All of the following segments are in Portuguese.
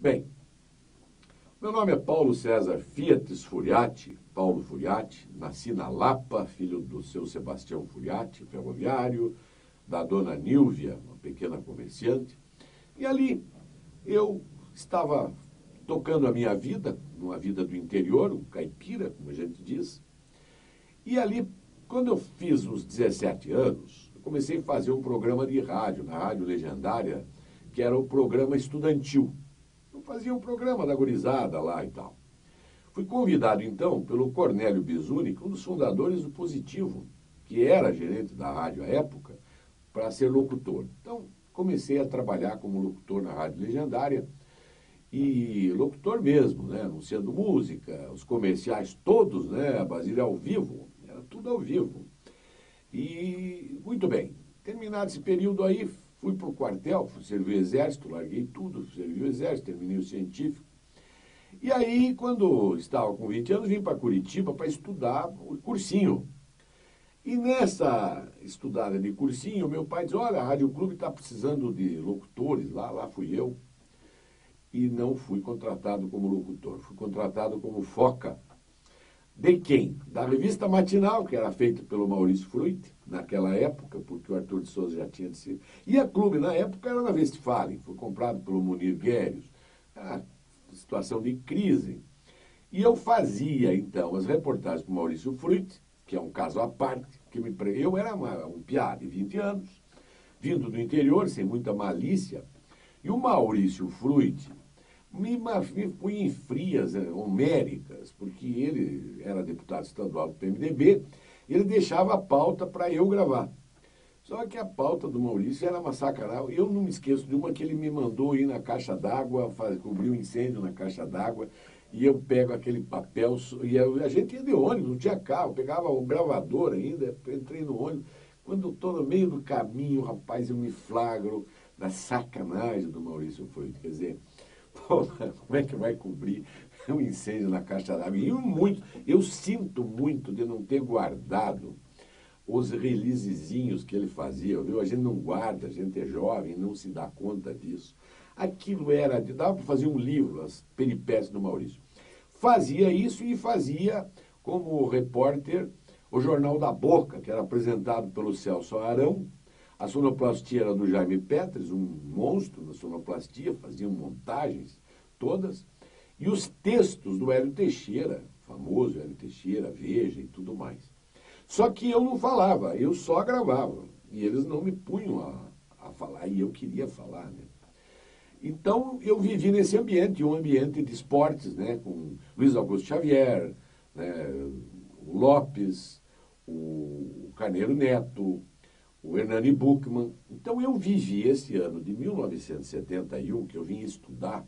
Bem, meu nome é Paulo César Fiat Furiati, Paulo Furiati, nasci na Lapa, filho do seu Sebastião Furiati, ferroviário, da dona Nílvia, uma pequena comerciante, e ali eu estava tocando a minha vida, uma vida do interior, um caipira, como a gente diz, e ali, quando eu fiz uns 17 anos, eu comecei a fazer um programa de rádio, na Rádio Legendária, que era o programa estudantil. Eu fazia um programa da gurizada lá e tal. Fui convidado, então, pelo Cornélio Bizuni, um dos fundadores do Positivo, que era gerente da rádio à época, para ser locutor. Então, comecei a trabalhar como locutor na Rádio Legendária, e locutor mesmo, né? Anunciando música, os comerciais todos, né? A Basília ao vivo, era tudo ao vivo. E, muito bem, terminado esse período aí, fui para o quartel, fui servir o exército, larguei tudo, servi o exército, terminei o científico. E aí, quando estava com 20 anos, vim para Curitiba para estudar o cursinho. E nessa estudada de cursinho, meu pai disse, olha, a Rádio Clube está precisando de locutores, lá fui eu. E não fui contratado como locutor, fui contratado como foca. De quem? Da revista Matinal, que era feita pelo Maurício Fruit, naquela época, porque o Arthur de Souza já tinha sido. E a Clube, na época, era na Westfalen, foi comprado pelo Munir Guérios. Era situação de crise. E eu fazia, então, as reportagens com o Maurício Fruit, que é um caso à parte, que eu era um piá de 20 anos, vindo do interior, sem muita malícia, e o Maurício Fruit me punha em frias homéricas, porque ele era deputado estadual do PMDB, e ele deixava a pauta para eu gravar. Só que a pauta do Maurício era uma sacanagem. Eu não me esqueço de uma que ele me mandou ir na caixa d'água, cobrir um incêndio na caixa d'água, e eu pego aquele papel, e a gente ia de ônibus, não tinha carro, pegava o gravador ainda, entrei no ônibus. Quando eu estou no meio do caminho, rapaz, eu me flagro da sacanagem do Maurício Fruit. Quer dizer, pô, como é que vai cobrir um incêndio na caixa d'água? E eu sinto muito de não ter guardado os releasezinhos que ele fazia, viu? A gente não guarda, a gente é jovem, não se dá conta disso. Aquilo dava para fazer um livro, as peripécias do Maurício. Fazia isso e fazia como repórter o Jornal da Boca, que era apresentado pelo Celso Arão. A sonoplastia era do Jaime Petres, um monstro na sonoplastia, faziam montagens todas. E os textos do Hélio Teixeira, famoso Hélio Teixeira, Veja e tudo mais. Só que eu não falava, eu só gravava. E eles não me punham a falar, e eu queria falar, né? Então, eu vivi nesse ambiente, um ambiente de esportes, né? Com Luiz Augusto Xavier, né? O Lopes, o Carneiro Neto, o Hernani Buchmann. Então, eu vivi esse ano de 1971, que eu vim estudar.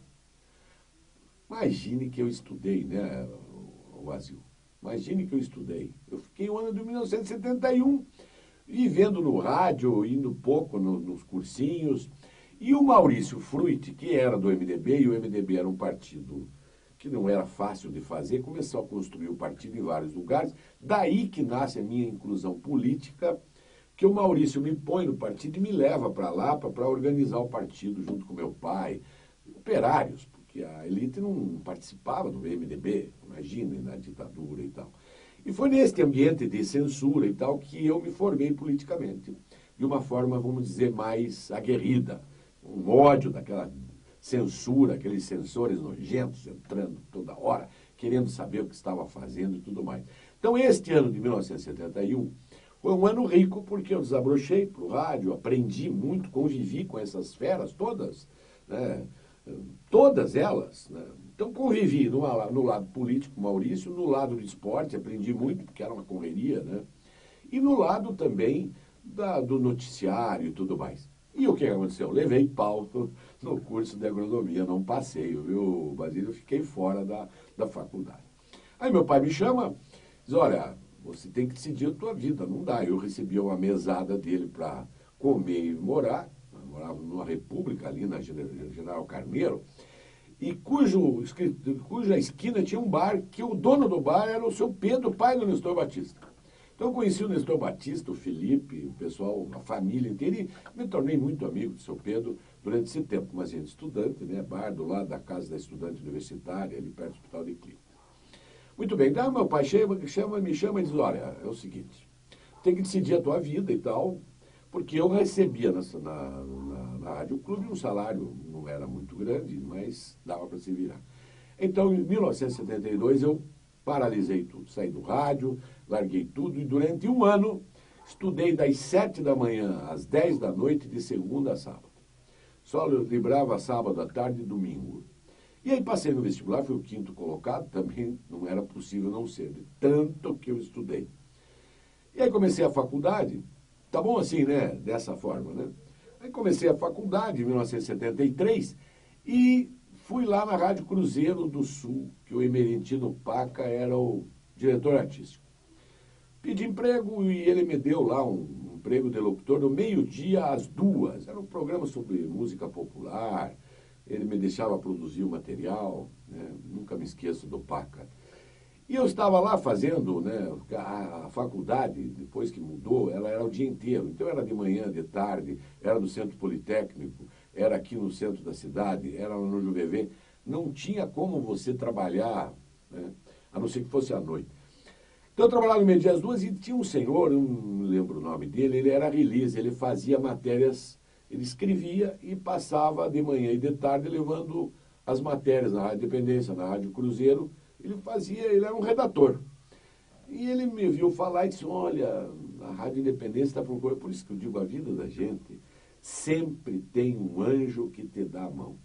Imagine que eu estudei, né, o Vazio. Imagine que eu estudei. Eu fiquei o ano de 1971 vivendo no rádio, indo pouco nos cursinhos. E o Maurício Fruit, que era do MDB, e o MDB era um partido que não era fácil de fazer, começou a construir o partido em vários lugares. Daí que nasce a minha inclusão política, que o Maurício me põe no partido e me leva para lá para organizar o partido junto com meu pai, operários, porque a elite não participava do MDB, imagina, na ditadura e tal. E foi neste ambiente de censura e tal que eu me formei politicamente, de uma forma, vamos dizer, mais aguerrida, um ódio daquela censura, aqueles censores nojentos entrando toda hora, querendo saber o que estava fazendo e tudo mais. Então, este ano de 1971 foi um ano rico porque eu desabrochei para o rádio, aprendi muito, convivi com essas feras todas, né? Todas elas, né? Então convivi no lado político, Maurício, no lado do esporte, aprendi muito, porque era uma correria, né? E no lado também do noticiário e tudo mais. E o que aconteceu? Levei pau no curso de agronomia, não passei, viu, Basílio? Eu fiquei fora da faculdade. Aí meu pai me chama, diz, olha, você tem que decidir a tua vida, não dá. Eu recebi uma mesada dele para comer e morar, morava numa república ali na General Carneiro, e cuja esquina tinha um bar, que o dono do bar era o seu Pedro, pai do Nestor Batista. Então eu conheci o Nestor Batista, o Felipe, o pessoal, a família inteira, e me tornei muito amigo do seu Pedro, durante esse tempo, como agente estudante, né, bar do lado da casa da estudante universitária, ali perto do Hospital de Clínica. Muito bem, então meu pai me chama e diz, olha, é o seguinte, tem que decidir a tua vida e tal, porque eu recebia na Rádio Clube um salário, não era muito grande, mas dava para se virar. Então, em 1972, eu paralisei tudo, saí do rádio, larguei tudo e durante um ano estudei das 7 da manhã às 10 da noite, de segunda a sábado. Só librava sábado à tarde e domingo. E aí passei no vestibular, fui o 5º colocado, também não era possível não ser, de tanto que eu estudei. E aí comecei a faculdade, tá bom assim, né? Dessa forma, né? Aí comecei a faculdade em 1973 e fui lá na Rádio Cruzeiro do Sul, que o Emerentino Paca era o diretor artístico. Pedi emprego e ele me deu lá um emprego de locutor do meio-dia às 2. Era um programa sobre música popular, ele me deixava produzir o material, né? Nunca me esqueço do Paca. E eu estava lá fazendo, né, a faculdade, depois que mudou, ela era o dia inteiro. Então era de manhã, de tarde, era no Centro Politécnico, era aqui no centro da cidade, era no JuVV. Não tinha como você trabalhar, né, a não ser que fosse à noite. Então eu trabalhava no meio-dia às 2 e tinha um senhor, eu não lembro o nome dele, ele era release, ele fazia matérias, ele escrevia e passava de manhã e de tarde levando as matérias na Rádio Independência, na Rádio Cruzeiro. Ele era um redator. E ele me viu falar e disse, olha, a Rádio Independência está procurando, por isso que eu digo, a vida da gente sempre tem um anjo que te dá a mão.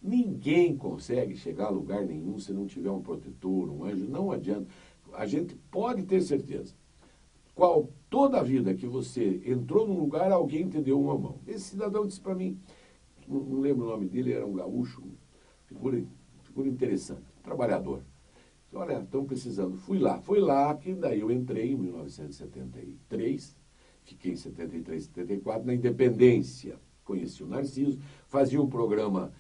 Ninguém consegue chegar a lugar nenhum se não tiver um protetor, um anjo, não adianta. A gente pode ter certeza. Toda a vida que você entrou num lugar, alguém te deu uma mão. Esse cidadão disse para mim, não lembro o nome dele, era um gaúcho, figura interessante, trabalhador. Disse, olha, estão precisando. Foi lá que daí eu entrei em 1973, fiquei em 73, 74, na Independência. Conheci o Narciso, fazia um programa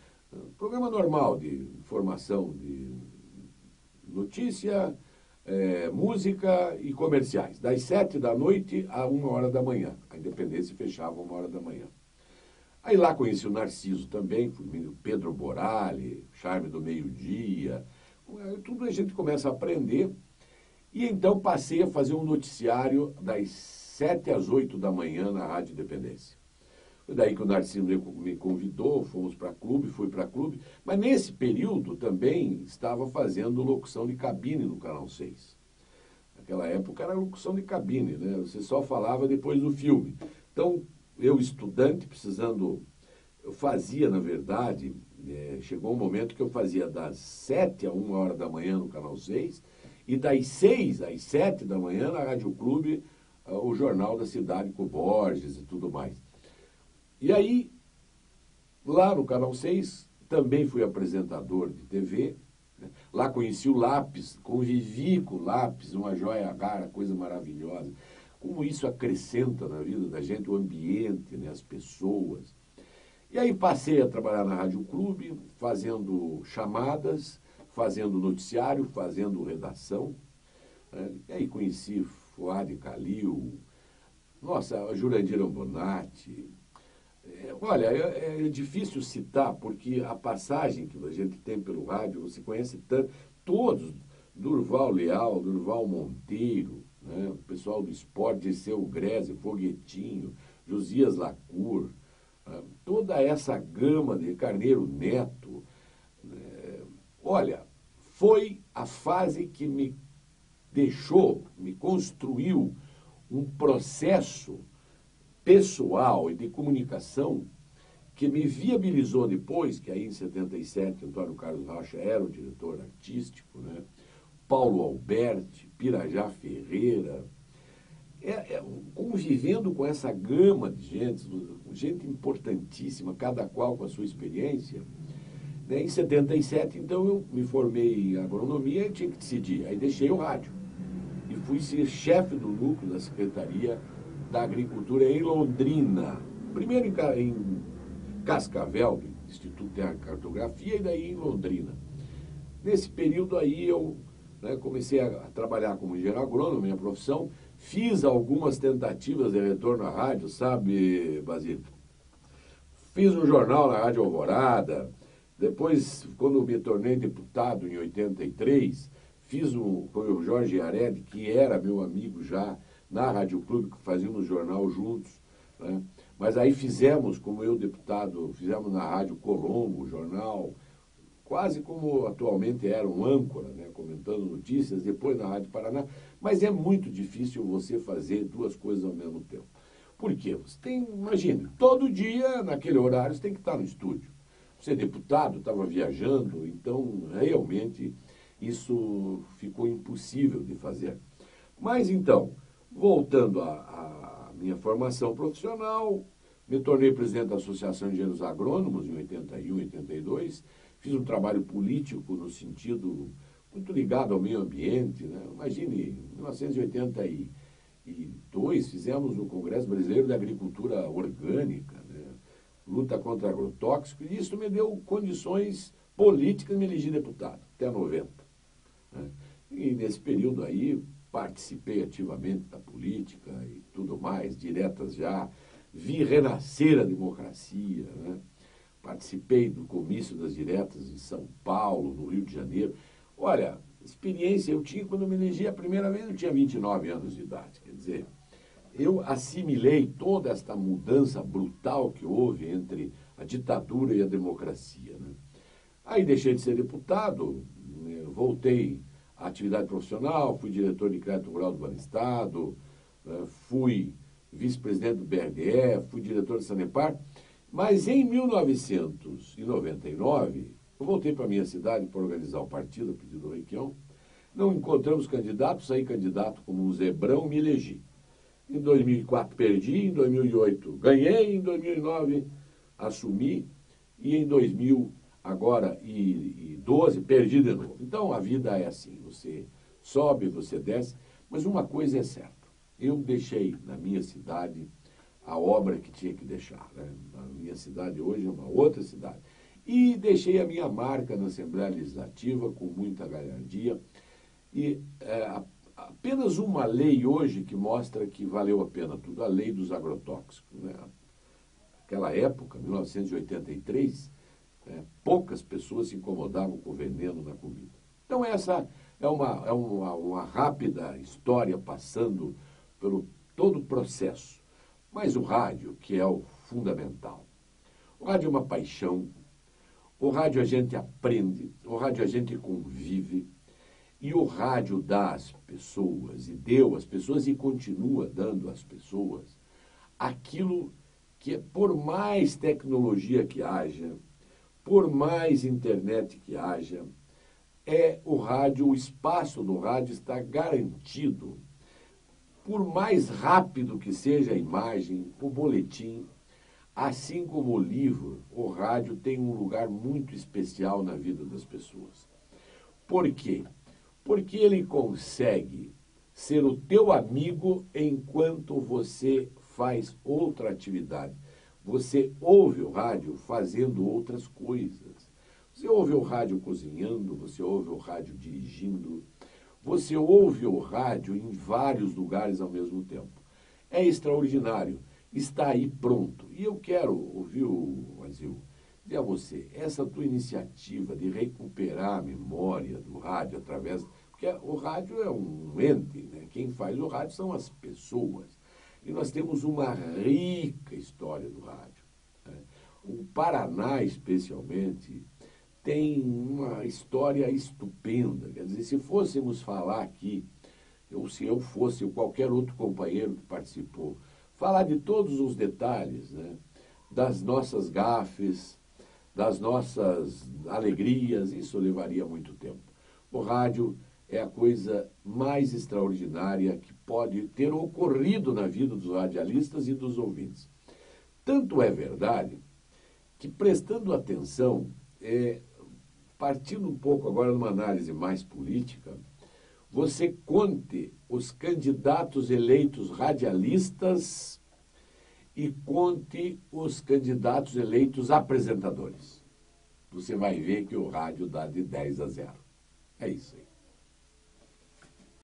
normal de informação, de notícia, música e comerciais, das 7 da noite a 1h da manhã. A Independência fechava 1h da manhã. Aí lá conheci o Narciso também, o Pedro Borali, Charme do Meio-Dia, tudo a gente começa a aprender. E então passei a fazer um noticiário das 7 às 8 da manhã na Rádio Independência. Foi daí que o Narciso me convidou, fui para clube, mas nesse período também estava fazendo locução de cabine no Canal 6. Naquela época era locução de cabine, né? Você só falava depois do filme. Então, eu estudante, eu fazia, na verdade, chegou um momento que eu fazia das 7 a 1h da manhã no Canal 6 e das 6 às 7 da manhã na Rádio Clube, o Jornal da Cidade com o Borges e tudo mais. E aí, lá no Canal 6, também fui apresentador de TV, né? Lá conheci o Lápis, convivi com o Lápis, uma joia rara, coisa maravilhosa. Como isso acrescenta na vida da gente, o ambiente, né, as pessoas. E aí passei a trabalhar na Rádio Clube, fazendo chamadas, fazendo noticiário, fazendo redação. Né? E aí conheci Fuad Calil, nossa, Jurandir Ambonati. Olha, é difícil citar, porque a passagem que a gente tem pelo rádio, você conhece tanto, todos, Durval Leal, Durval Monteiro, né, o pessoal do esporte, Dirceu Greze, Foguetinho, Josias Lacour, toda essa gama de Carneiro Neto. Olha, foi a fase que me construiu um processo pessoal e de comunicação que me viabilizou depois, que aí em 77, Antônio Carlos Rocha era o diretor artístico, né? Paulo Alberti, Pirajá Ferreira, convivendo com essa gama de gente importantíssima, cada qual com a sua experiência. Né? Em 77, então, eu me formei em agronomia e tinha que decidir. Aí deixei o rádio e fui ser chefe do núcleo da Secretaria da Agricultura em Londrina. Primeiro em Cascavel, Instituto de Terra e Cartografia, e daí em Londrina. Nesse período aí eu comecei a trabalhar como engenheiro agrônomo, minha profissão. Fiz algumas tentativas de retorno à rádio, sabe, Basílio? Fiz um jornal na Rádio Alvorada. Depois, quando me tornei deputado em 83, fiz com o Jorge Aredi, que era meu amigo já, na Rádio Clube, que fazíamos jornal juntos, né? Mas aí fizemos, como eu deputado, fizemos na Rádio Colombo, jornal, quase como atualmente era um âncora, né, comentando notícias, depois na Rádio Paraná. Mas é muito difícil você fazer duas coisas ao mesmo tempo. Por quê? Você tem, imagine, todo dia, naquele horário, você tem que estar no estúdio. Você é deputado, estava viajando, então realmente isso ficou impossível de fazer. Mas então, voltando à minha formação profissional, me tornei presidente da Associação de Engenheiros Agrônomos em 81, 82, fiz um trabalho político no sentido muito ligado ao meio ambiente, né? Imagine, em 1982 fizemos o Congresso Brasileiro da Agricultura Orgânica, né? Luta contra agrotóxicos, e isso me deu condições políticas de me eleger deputado, até 90. Né? E nesse período aí participei ativamente da política e tudo mais, diretas já, vi renascer a democracia, né? Participei do comício das diretas em São Paulo, no Rio de Janeiro. Olha, experiência eu tinha quando eu me elegi a primeira vez, eu tinha 29 anos de idade, quer dizer, eu assimilei toda esta mudança brutal que houve entre a ditadura e a democracia, né? Aí deixei de ser deputado, voltei à atividade profissional, fui diretor de crédito rural do Banestado, fui vice-presidente do BRDE, fui diretor do Sanepar, mas em 1999, eu voltei para a minha cidade para organizar o partido, a pedido do Requião, não encontramos candidato, saí candidato como um zebrão, me elegi. Em 2004 perdi, em 2008 ganhei, em 2009 assumi e em 2012 perdi de novo. Então a vida é assim, você sobe, você desce, mas uma coisa é certa, eu deixei na minha cidade a obra que tinha que deixar, né? A minha cidade hoje é uma outra cidade. E deixei a minha marca na Assembleia Legislativa com muita galhardia e apenas uma lei hoje que mostra que valeu a pena tudo, a lei dos agrotóxicos, né? Naquela época, 1983, poucas pessoas se incomodavam com veneno na comida. Então essa é uma rápida história passando pelo todo o processo. Mas o rádio, que é o fundamental. O rádio é uma paixão, o rádio a gente aprende, o rádio a gente convive, e o rádio dá às pessoas, e deu às pessoas, e continua dando às pessoas, aquilo que, por mais tecnologia que haja, por mais internet que haja, o rádio, o espaço do rádio está garantido. Por mais rápido que seja a imagem, o boletim, assim como o livro, o rádio tem um lugar muito especial na vida das pessoas. Por quê? Porque ele consegue ser o teu amigo enquanto você faz outra atividade. Você ouve o rádio fazendo outras coisas. Você ouve o rádio cozinhando, você ouve o rádio dirigindo, você ouve o rádio em vários lugares ao mesmo tempo. É extraordinário. Está aí pronto. E eu quero ouvir, Azil, dizer a você, essa tua iniciativa de recuperar a memória do rádio através... Porque o rádio é um ente, né? Quem faz o rádio são as pessoas. E nós temos uma rica história do rádio, né? O Paraná, especialmente, tem uma história estupenda. Quer dizer, se fôssemos falar aqui, ou se eu fosse, ou qualquer outro companheiro que participou, falar de todos os detalhes, né, das nossas gafes, das nossas alegrias, isso levaria muito tempo. O rádio é a coisa mais extraordinária que pode ter ocorrido na vida dos radialistas e dos ouvintes. Tanto é verdade que, prestando atenção, partindo um pouco agora numa análise mais política, você conte os candidatos eleitos radialistas e conte os candidatos eleitos apresentadores. Você vai ver que o rádio dá de 10 a 0. É isso aí.